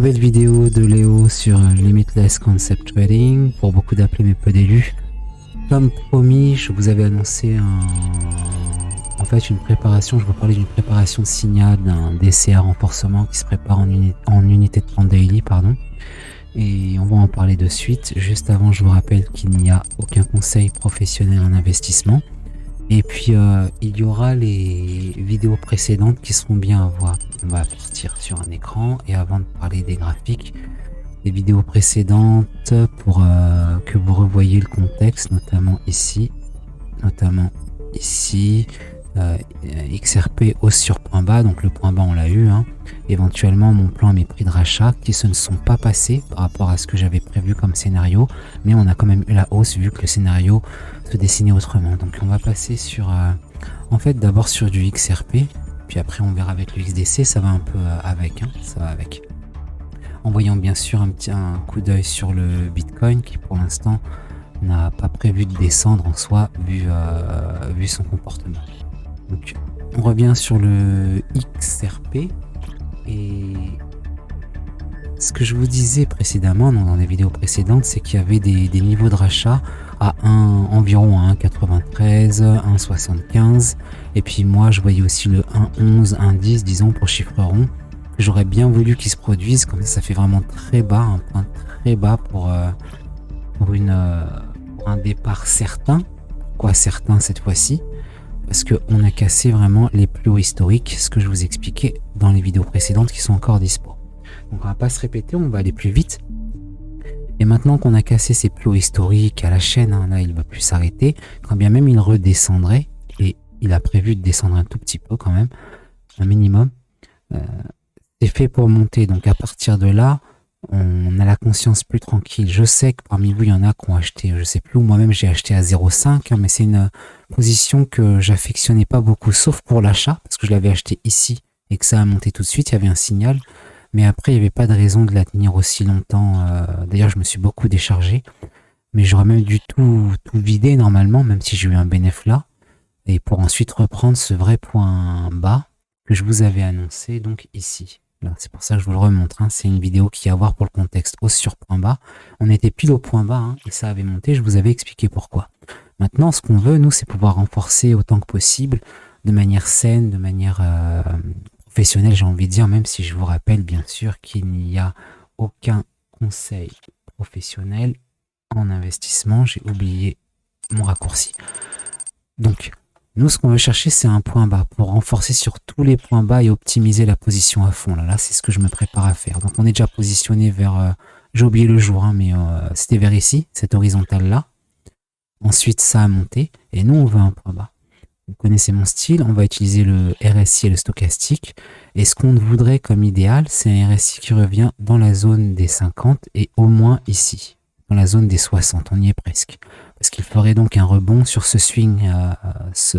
Nouvelle vidéo de Léo sur Limitless Concept Trading, pour beaucoup d'appelés mais peu d'élus. Comme promis, je vous avais annoncé une préparation, je vous parlais d'une préparation de signal d'un DCA renforcement qui se prépare en unité de temps daily, pardon. Et on va en parler de suite. Juste avant, je vous rappelle qu'il n'y a aucun conseil professionnel en investissement. Et puis, il y aura les vidéos précédentes qui seront bien à voir. On va partir sur un écran. Et avant de parler des graphiques, les vidéos précédentes pour que vous revoyiez le contexte, notamment ici, XRP hausse sur point bas. Donc le point bas, on l'a eu. Éventuellement, mon plan à mes prix de rachat qui ne sont pas passés par rapport à ce que j'avais prévu comme scénario. Mais on a quand même eu la hausse vu que le scénario se dessinait autrement. Donc on va passer sur d'abord sur du XRP, puis après on verra avec le XDC. Ça va un peu avec, ça va avec, en voyant bien sûr un coup d'œil sur le Bitcoin qui pour l'instant n'a pas prévu de descendre en soi vu son comportement. Donc on revient sur le XRP. Et ce que je vous disais précédemment dans les vidéos précédentes, c'est qu'il y avait des niveaux de rachat à environ 1,93, 1,75, et puis moi je voyais aussi le 1,11, 1,10 disons pour chiffre rond, que j'aurais bien voulu qu'il se produise, comme ça fait vraiment très bas, un point très bas pour un départ certain, certain cette fois-ci, parce qu'on a cassé vraiment les plus hauts historiques, ce que je vous expliquais dans les vidéos précédentes qui sont encore dispo. Donc on va pas se répéter, on va aller plus vite. Et maintenant qu'on a cassé ces plus hauts historiques à la chaîne, là il va plus s'arrêter, quand bien même il redescendrait, et il a prévu de descendre un tout petit peu quand même, un minimum, c'est fait pour monter. Donc à partir de là, on a la conscience plus tranquille. Je sais que parmi vous il y en a qui ont acheté, je sais plus où, moi-même j'ai acheté à 0,5, mais c'est une position que j'affectionnais pas beaucoup, sauf pour l'achat, parce que je l'avais acheté ici et que ça a monté tout de suite, il y avait un signal. Mais après, il n'y avait pas de raison de la tenir aussi longtemps. D'ailleurs, je me suis beaucoup déchargé. Mais j'aurais même dû tout vider normalement, même si j'ai eu un bénéfice là. Et pour ensuite reprendre ce vrai point bas que je vous avais annoncé, donc ici. Là, c'est pour ça que je vous le remontre. C'est une vidéo qui a à voir pour le contexte hausse sur point bas. On était pile au point bas et ça avait monté. Je vous avais expliqué pourquoi. Maintenant, ce qu'on veut, nous, c'est pouvoir renforcer autant que possible, de manière saine, de manière professionnel, j'ai envie de dire, même si je vous rappelle bien sûr qu'il n'y a aucun conseil professionnel en investissement. J'ai oublié mon raccourci. Donc, nous, ce qu'on veut chercher, c'est un point bas pour renforcer sur tous les points bas et optimiser la position à fond. Là, c'est ce que je me prépare à faire. Donc, on est déjà positionné vers... j'ai oublié le jour, mais c'était vers ici, cette horizontale-là. Ensuite, ça a monté. Et nous, on veut un point bas. Vous connaissez mon style, on va utiliser le RSI et le stochastique. Et ce qu'on voudrait comme idéal, c'est un RSI qui revient dans la zone des 50 et au moins ici, dans la zone des 60. On y est presque. Parce qu'il ferait donc un rebond sur ce swing, ce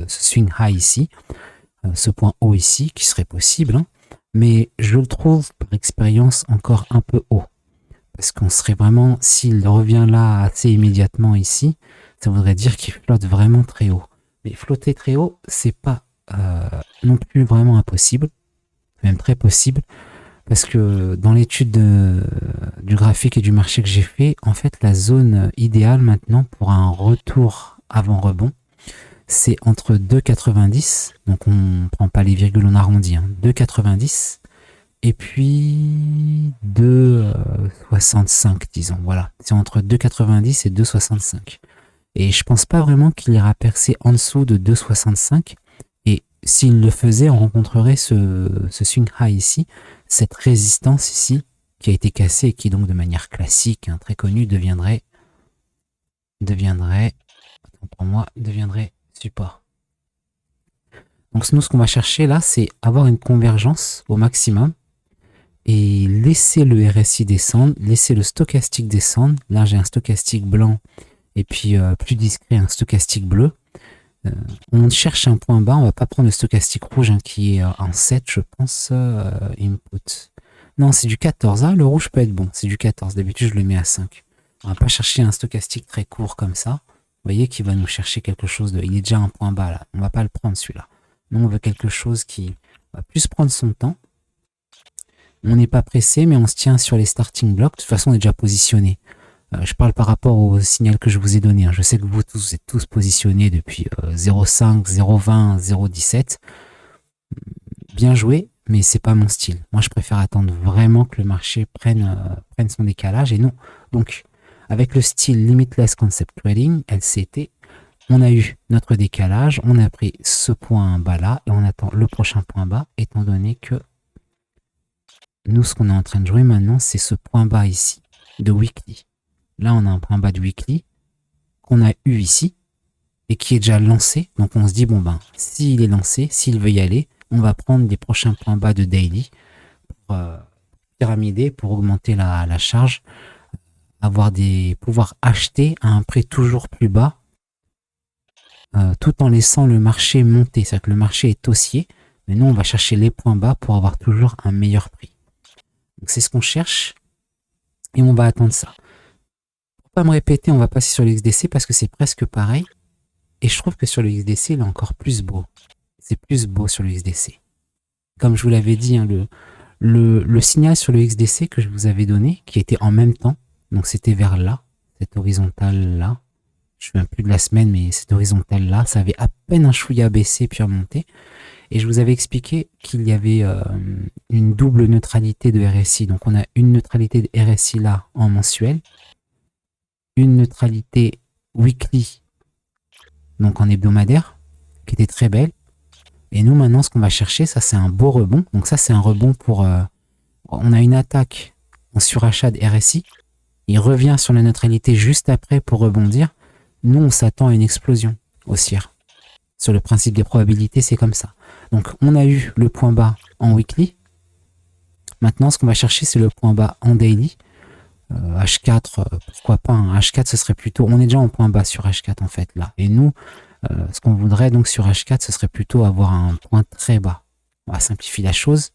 swing high ici, ce point haut ici, qui serait possible. Mais je le trouve par expérience encore un peu haut. Parce qu'on serait vraiment, s'il revient là assez immédiatement ici, ça voudrait dire qu'il flotte vraiment très haut. Mais flotter très haut, c'est pas non plus vraiment impossible, même très possible, parce que dans l'étude du graphique et du marché que j'ai fait, en fait, la zone idéale maintenant pour un retour avant rebond, c'est entre 2,90, donc on prend pas les virgules, on arrondit, 2,90 et puis 2,65, disons, voilà, c'est entre 2,90 et 2,65. Et je pense pas vraiment qu'il ira percer en dessous de 2,65. Et s'il le faisait, on rencontrerait ce swing high ici, cette résistance ici, qui a été cassée et qui donc de manière classique, très connue, deviendrait support. Donc nous, ce qu'on va chercher là, c'est avoir une convergence au maximum et laisser le RSI descendre, laisser le stochastique descendre. Là, j'ai un stochastique blanc. Et puis plus discret, un stochastique bleu. On cherche un point bas, on va pas prendre le stochastique rouge qui est en 7, je pense, input. Non, c'est du 14. Le rouge peut être bon, c'est du 14. D'habitude, je le mets à 5. On va pas chercher un stochastique très court comme ça. Vous voyez qu'il va nous chercher quelque chose de... Il est déjà un point bas là, on va pas le prendre celui-là. Nous, on veut quelque chose qui va plus prendre son temps On n'est pas pressé, mais on se tient sur les starting blocks. De toute façon, on est déjà positionné. Je parle par rapport au signal que je vous ai donné. Je sais que vous tous êtes tous positionnés depuis 0,5, 0,20, 0,17. Bien joué, mais c'est pas mon style. Moi, je préfère attendre vraiment que le marché prenne son décalage et non. Donc, avec le style Limitless Concept Trading, LCT, on a eu notre décalage, on a pris ce point bas là et on attend le prochain point bas, étant donné que nous, ce qu'on est en train de jouer maintenant, c'est ce point bas ici de weekly. Là, on a un point bas de weekly qu'on a eu ici et qui est déjà lancé. Donc, on se dit, bon ben, s'il est lancé, s'il veut y aller, on va prendre les prochains points bas de daily pour pyramider, pour augmenter la charge, pouvoir acheter à un prix toujours plus bas, tout en laissant le marché monter. C'est-à-dire que le marché est haussier, mais nous, on va chercher les points bas pour avoir toujours un meilleur prix. Donc, c'est ce qu'on cherche et on va attendre ça. Pour pas me répéter, on va passer sur le XDC parce que c'est presque pareil. Et je trouve que sur le XDC, il est encore plus beau. C'est plus beau sur le XDC. Comme je vous l'avais dit, hein, le signal sur le XDC que je vous avais donné, qui était en même temps, donc c'était vers là, cette horizontale là, je ne me souviens plus de la semaine, mais cette horizontale là, ça avait à peine un chouïa baissé puis remonté. Et je vous avais expliqué qu'il y avait une double neutralité de RSI. Donc on a une neutralité de RSI là en mensuel, une neutralité weekly, donc en hebdomadaire, qui était très belle. Et nous maintenant, ce qu'on va chercher, ça c'est un beau rebond. Donc ça c'est un rebond pour... on a une attaque en surachat de RSI. Il revient sur la neutralité juste après pour rebondir. Nous, on s'attend à une explosion haussière. Sur le principe des probabilités, c'est comme ça. Donc, on a eu le point bas en weekly. Maintenant, ce qu'on va chercher, c'est le point bas en daily. H4, pourquoi pas, hein. H4, ce serait plutôt... On est déjà en point bas sur H4, en fait, là. Et nous, ce qu'on voudrait, donc, sur H4, ce serait plutôt avoir un point très bas. On va simplifier la chose.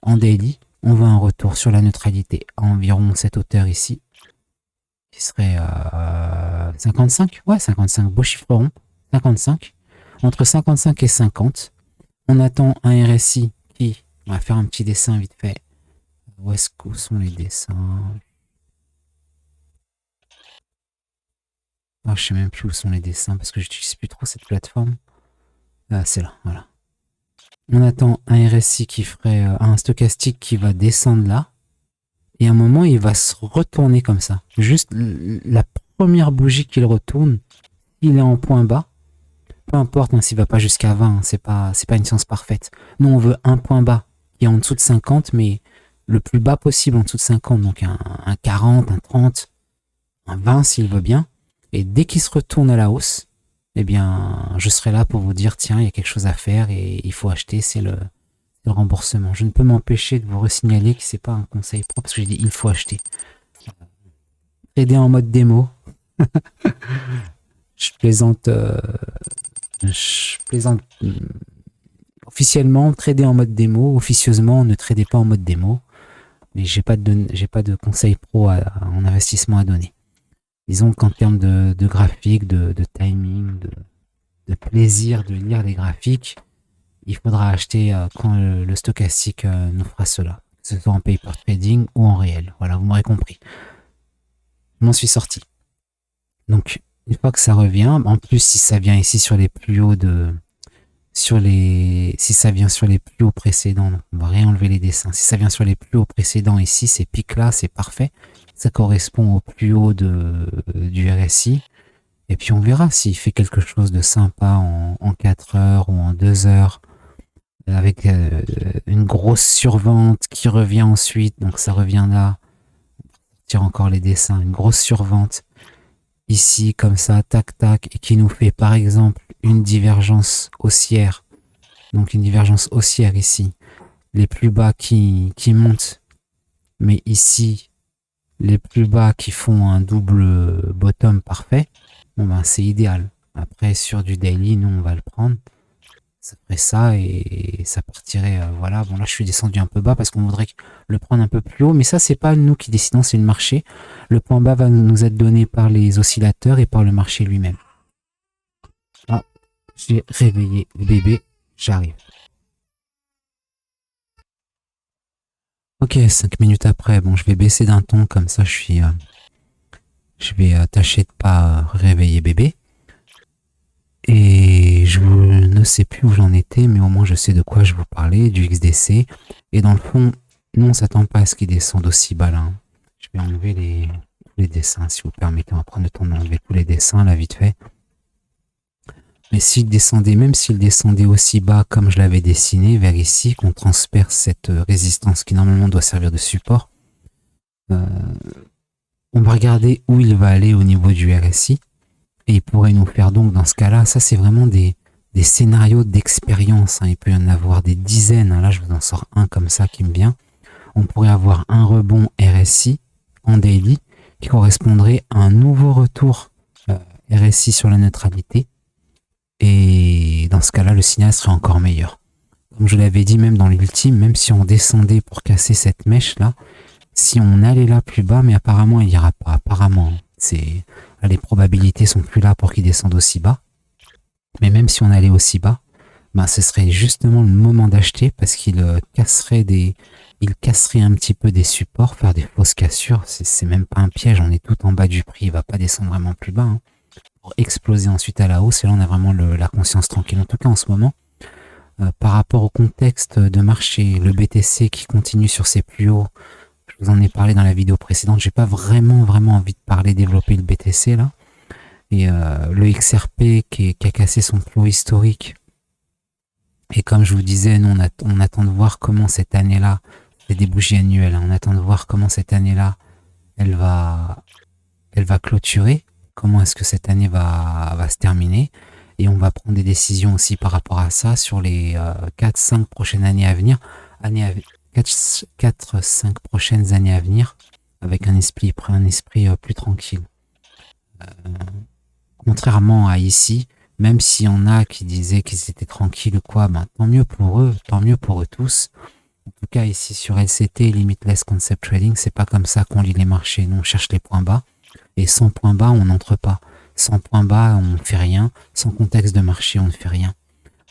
En daily, on veut un retour sur la neutralité à environ cette hauteur ici, qui serait 55. Ouais, 55, beau chiffre rond. 55. Entre 55 et 50, on attend un RSI qui... On va faire un petit dessin vite fait. Où sont les dessins? Oh, je sais même plus où sont les dessins parce que je n'utilise plus trop cette plateforme. Ah, c'est là, voilà. On attend un RSI qui ferait un stochastique qui va descendre là. Et à un moment, il va se retourner comme ça. Juste la première bougie qu'il retourne, il est en point bas. Peu importe hein, s'il ne va pas jusqu'à 20, hein, c'est pas une science parfaite. Nous, on veut un point bas qui est en dessous de 50, mais le plus bas possible en dessous de 50. Donc un 40, un 30, un 20 s'il veut bien. Et dès qu'il se retourne à la hausse, eh bien, je serai là pour vous dire, tiens, il y a quelque chose à faire et il faut acheter, c'est le remboursement. Je ne peux m'empêcher de vous resignaler que c'est pas un conseil propre parce que j'ai dit, il faut acheter. Trader en mode démo. Je plaisante. Officiellement, trader en mode démo. Officieusement, ne tradez pas en mode démo. Mais j'ai pas de conseil pro en investissement à donner. Disons qu'en termes de graphique, de timing, de plaisir de lire les graphiques, il faudra acheter quand le stochastique nous fera cela. Que ce soit en paper trading ou en réel. Voilà, vous m'aurez compris. Je m'en suis sorti. Donc, une fois que ça revient, en plus, si ça vient ici sur les plus hauts si ça vient sur les plus hauts précédents, donc on va réenlever les dessins. Si ça vient sur les plus hauts précédents ici, ces pics-là, c'est parfait. Ça correspond au plus haut du RSI. Et puis on verra s'il fait quelque chose de sympa en 4 heures ou en 2 heures, avec une grosse survente qui revient ensuite. Donc ça revient là. On tire encore les dessins. Une grosse survente ici, comme ça, tac, tac, et qui nous fait par exemple une divergence haussière. Donc une divergence haussière ici. Les plus bas qui montent. Mais ici, les plus bas qui font un double bottom parfait. Bon ben c'est idéal. Après sur du daily, nous on va le prendre. Ça ferait ça et ça partirait. Voilà, bon là je suis descendu un peu bas parce qu'on voudrait le prendre un peu plus haut. Mais ça c'est pas nous qui décidons, c'est le marché. Le point bas va nous être donné par les oscillateurs et par le marché lui-même. Ah, j'ai réveillé le bébé, j'arrive. Ok, 5 minutes après, bon, je vais baisser d'un ton, comme ça je vais tâcher de pas réveiller bébé. Et je ne sais plus où j'en étais, mais au moins je sais de quoi je vous parlais, du XDC. Et dans le fond, nous on s'attend pas à ce qu'il descende aussi bas là. Je vais enlever tous les dessins, si vous permettez, on va prendre le temps d'enlever tous les dessins là vite fait. Mais s'il descendait, même s'il descendait aussi bas comme je l'avais dessiné, vers ici, qu'on transperce cette résistance qui normalement doit servir de support, on va regarder où il va aller au niveau du RSI. Et il pourrait nous faire donc dans ce cas-là, ça c'est vraiment des scénarios d'expérience, hein. Il peut y en avoir des dizaines, hein. Là je vous en sors un comme ça qui me vient. On pourrait avoir un rebond RSI en daily qui correspondrait à un nouveau retour RSI sur la neutralité. Et dans ce cas-là, le signal serait encore meilleur. Comme je l'avais dit, même dans l'ultime, même si on descendait pour casser cette mèche-là, si on allait là plus bas, mais apparemment il ira pas. Apparemment, les probabilités sont plus là pour qu'il descende aussi bas. Mais même si on allait aussi bas, ben ce serait justement le moment d'acheter parce qu'il casserait un petit peu des supports, faire des fausses cassures. C'est même pas un piège, on est tout en bas du prix, il va pas descendre vraiment plus bas, hein, pour exploser ensuite à la hausse. Et là on a vraiment la conscience tranquille. En tout cas en ce moment, par rapport au contexte de marché, le BTC qui continue sur ses plus hauts, je vous en ai parlé dans la vidéo précédente, j'ai pas vraiment envie de parler développer le BTC là. Et le XRP qui a cassé son plus haut historique. Et comme je vous disais, nous on attend de voir comment cette année-là, c'est des bougies annuelles, hein, on attend de voir comment cette année-là, elle va clôturer, comment est-ce que cette année va se terminer. Et on va prendre des décisions aussi par rapport à ça sur les 4-5 prochaines années à venir. 4-5 prochaines années à venir, avec un esprit plus tranquille. Contrairement à ici, même s'il y en a qui disaient qu'ils étaient tranquilles ou quoi, ben, tant mieux pour eux tous. En tout cas, ici sur LCT, Limitless Concept Trading, c'est pas comme ça qu'on lit les marchés. Nous, on cherche les points bas. Et sans points bas, on n'entre pas. Sans points bas, on ne fait rien. Sans contexte de marché, on ne fait rien.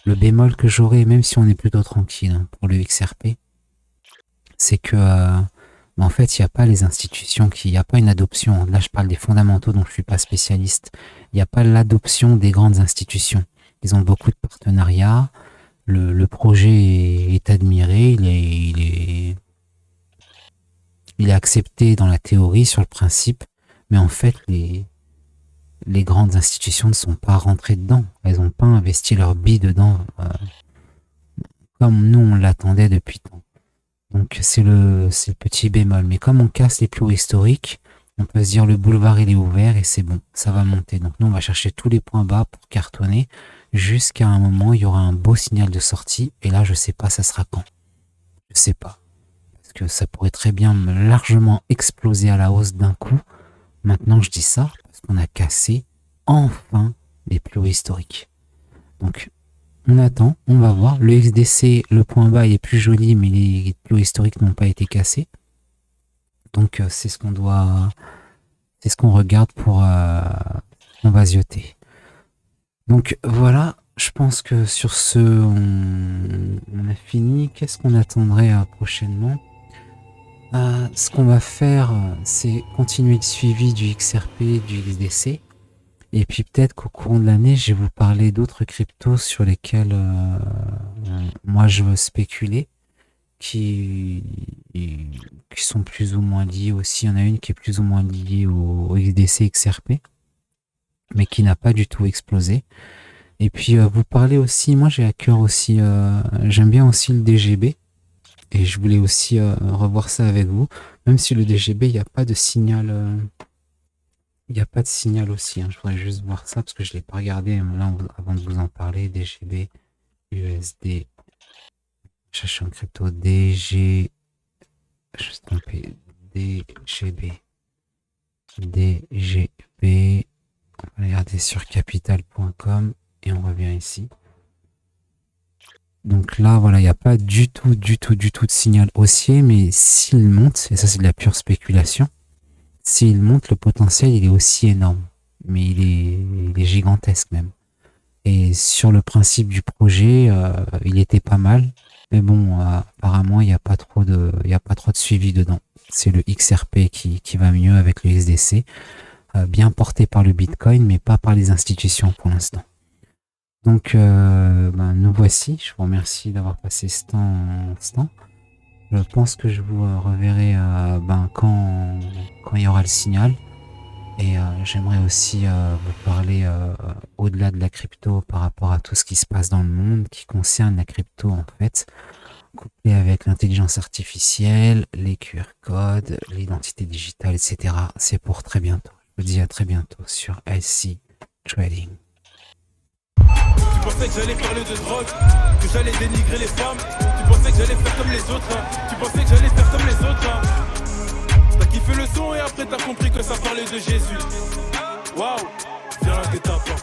Le bémol que j'aurais, même si on est plutôt tranquille, hein, pour le XRP, c'est que en fait, il n'y a pas les institutions, il n'y a pas une adoption. Là, je parle des fondamentaux dont je ne suis pas spécialiste. Il n'y a pas l'adoption des grandes institutions. Ils ont beaucoup de partenariats. Le projet est admiré. Il est accepté dans la théorie, sur le principe. Mais en fait, les grandes institutions ne sont pas rentrées dedans. Elles n'ont pas investi leur bille dedans comme nous, on l'attendait depuis tant. Donc c'est le petit bémol. Mais comme on casse les plus hauts historiques, on peut se dire le boulevard il est ouvert et c'est bon, ça va monter. Donc nous on va chercher tous les points bas pour cartonner jusqu'à un moment il y aura un beau signal de sortie. Et là je sais pas ça sera quand. Je sais pas. Parce que ça pourrait très bien largement exploser à la hausse d'un coup. Maintenant je dis ça parce qu'on a cassé enfin les plus hauts historiques. Donc on attend, on va voir. Le XDC, le point bas est plus joli, mais les plus hauts historiques n'ont pas été cassés. Donc c'est ce qu'on regarde pour on va zioter. Donc voilà, je pense que sur ce, on a fini. Qu'est-ce qu'on attendrait prochainement? Ce qu'on va faire, c'est continuer le suivi du XRP, du XDC. Et puis peut-être qu'au courant de l'année, je vais vous parler d'autres cryptos sur lesquels moi je veux spéculer, qui sont plus ou moins liés aussi. Il y en a une qui est plus ou moins liée au XDC XRP, mais qui n'a pas du tout explosé. Et puis vous parlez aussi, moi j'ai à cœur aussi, j'aime bien aussi le DGB, et je voulais aussi revoir ça avec vous, même si le DGB, il n'y a pas de signal... Il n'y a pas de signal aussi, hein. Je voudrais juste voir ça parce que je ne l'ai pas regardé là, avant de vous en parler. DGB, USD, cherche un crypto, DG, je suis trompé, DGB, on va regarder sur capital.com et on revient ici. Donc là, voilà, il n'y a pas du tout de signal haussier, mais s'il monte, et ça c'est de la pure spéculation, s'il monte, le potentiel il est aussi énorme, mais il est gigantesque même. Et sur le principe du projet, il était pas mal. Mais bon, apparemment, il n'y a pas trop de suivi dedans. C'est le XRP qui va mieux avec le XDC, bien porté par le Bitcoin, mais pas par les institutions pour l'instant. Donc, nous voici. Je vous remercie d'avoir passé ce temps. Je pense que je vous reverrai quand il y aura le signal. Et j'aimerais aussi vous parler au-delà de la crypto par rapport à tout ce qui se passe dans le monde qui concerne la crypto en fait, couplé avec l'intelligence artificielle, les QR codes, l'identité digitale, etc. C'est pour très bientôt. Je vous dis à très bientôt sur IC Trading. Tu pensais que j'allais parler de drogue, que j'allais dénigrer les femmes. Tu pensais que j'allais faire comme les autres, hein. Tu pensais que j'allais faire comme les autres, hein. T'as kiffé le son et après t'as compris que ça parlait de Jésus. Waouh, viens que t'as pas.